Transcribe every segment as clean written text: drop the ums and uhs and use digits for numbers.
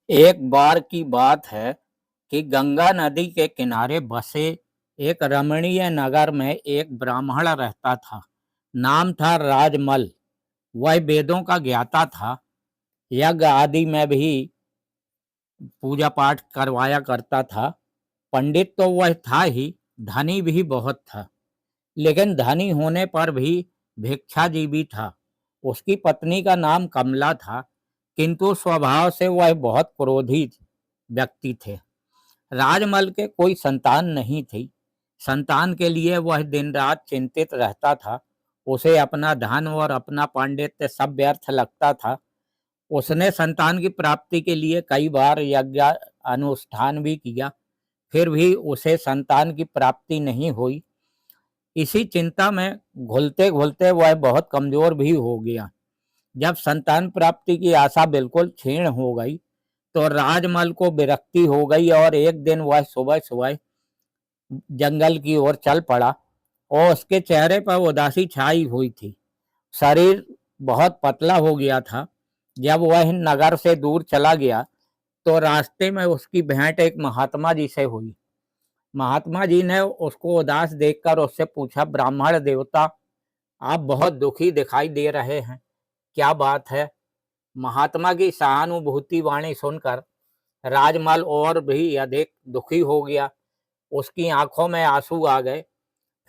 एक बार की बात है कि गंगा नदी के किनारे बसे एक रमणीय नगर में एक ब्राह्मण रहता था। नाम था राजमल। वह वेदों का ज्ञाता था। यज्ञ आदि में भी पूजा पाठ करवाया करता था। पंडित तो वह था ही, धनी भी बहुत था। लेकिन धनी होने पर भी भिक्षाजीवी था। उसकी पत्नी का नाम कमला था, किंतु स्वभाव से वह बहुत क्रोधी व्यक्ति थे। राजमल के कोई संतान नहीं थी। संतान के लिए वह दिन रात चिंतित रहता था। उसे अपना धन और अपना पांडित्य सब व्यर्थ लगता था। उसने संतान की प्राप्ति के लिए कई बार यज्ञ अनुष्ठान भी किया, फिर भी उसे संतान की प्राप्ति नहीं हुई। इसी चिंता में घुलते घुलते वह बहुत कमजोर भी हो गया। जब संतान प्राप्ति की आशा बिल्कुल क्षीण हो गई तो राजमल को विरक्ति हो गई और एक दिन वह सुबह सुबह जंगल की ओर चल पड़ा और उसके चेहरे पर उदासी छाई हुई थी। शरीर बहुत पतला हो गया था। जब वह नगर से दूर चला गया तो रास्ते में उसकी भेंट एक महात्मा जी से हुई। महात्मा जी ने उसको उदास देखकर उससे पूछा, ब्राह्मण देवता, आप बहुत दुखी दिखाई दे रहे हैं, क्या बात है? महात्मा की सहानुभूति वाणी सुनकर राजमल और भी अधिक दुखी हो गया। उसकी आंखों में आंसू आ गए।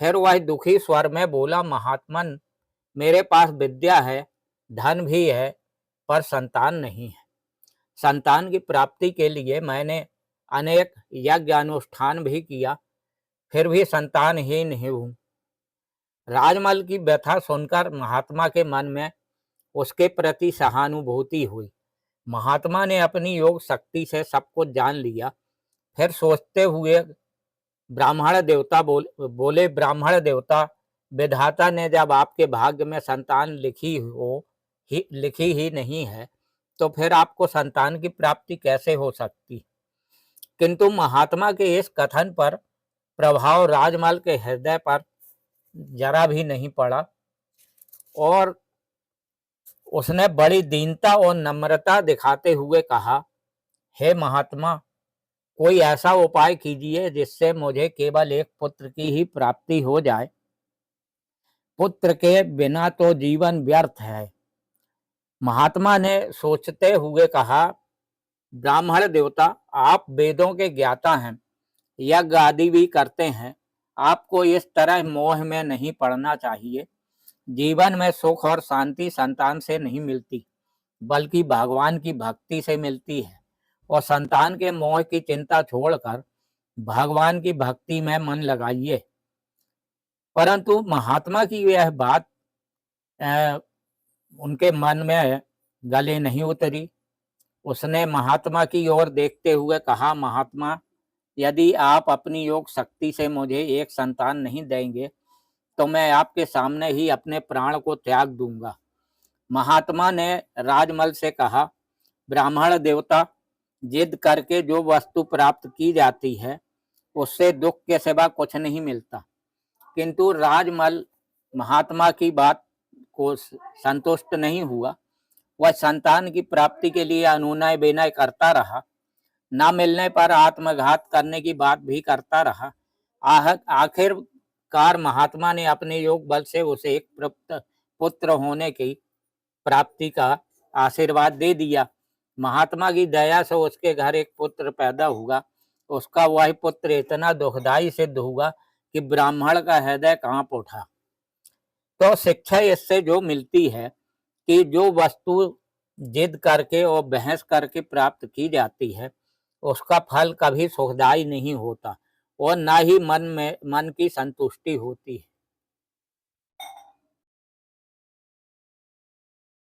फिर वह दुखी स्वर में बोला, महात्मन, मेरे पास विद्या है, धन भी है, पर संतान नहीं है। संतान की प्राप्ति के लिए मैंने अनेक यज्ञ अनुष्ठान भी किया, फिर भी संतानहीन ही हूँ। राजमल की व्यथा सुनकर महात्मा के मन में उसके प्रति सहानुभूति हुई। महात्मा ने अपनी योग शक्ति से सब कुछ जान लिया। फिर सोचते हुए ब्राह्मण देवता बोले, ब्राह्मण देवता, विधाता ने जब आपके भाग्य में संतान लिखी ही नहीं है, तो फिर आपको संतान की प्राप्ति कैसे हो सकती? किंतु महात्मा के इस कथन पर प्रभाव राजमल के हृदय पर जरा भी नहीं पड़ा और उसने बड़ी दीनता और नम्रता दिखाते हुए कहा, हे महात्मा, कोई ऐसा उपाय कीजिए जिससे मुझे केवल एक पुत्र की ही प्राप्ति हो जाए। पुत्र के बिना तो जीवन व्यर्थ है। महात्मा ने सोचते हुए कहा, ब्राह्मण देवता, आप वेदों के ज्ञाता हैं, यज्ञ आदि भी करते हैं। आपको इस तरह मोह में नहीं पड़ना चाहिए। जीवन में सुख और शांति संतान से नहीं मिलती, बल्कि भगवान की भक्ति से मिलती है। और संतान के मोह की चिंता छोड़कर भगवान की भक्ति में मन लगाइए। परंतु महात्मा की यह बात अ, उनके मन में गले नहीं उतरी। उसने महात्मा की ओर देखते हुए कहा, महात्मा, यदि आप अपनी योग शक्ति से मुझे एक संतान नहीं देंगे तो मैं आपके सामने ही अपने प्राण को त्याग दूंगा। महात्मा ने राजमल से कहा, ब्राह्मण देवता, जिद करके जो वस्तु प्राप्त की जाती है उससे दुख के सिवा कुछ नहीं मिलता। किंतु राजमल महात्मा की बात को संतुष्ट नहीं हुआ। वह संतान की प्राप्ति के लिए अनुनय विनय करता रहा। न मिलने पर आत्मघात करने की बात भी करता रहा। आखिरकार महात्मा ने अपने योग बल से उसे एक पुत्र होने की प्राप्ति का आशीर्वाद दे दिया। महात्मा की दया से उसके घर एक पुत्र पैदा हुआ। उसका वह पुत्र इतना दुखदाई सिद्ध हुआ कि ब्राह्मण का हृदय कांप उठा। तो शिक्षा इससे जो मिलती है कि जो वस्तु जिद करके और बहस करके प्राप्त की जाती है उसका फल कभी सुखदाई नहीं होता और ना ही मन की संतुष्टि होती है।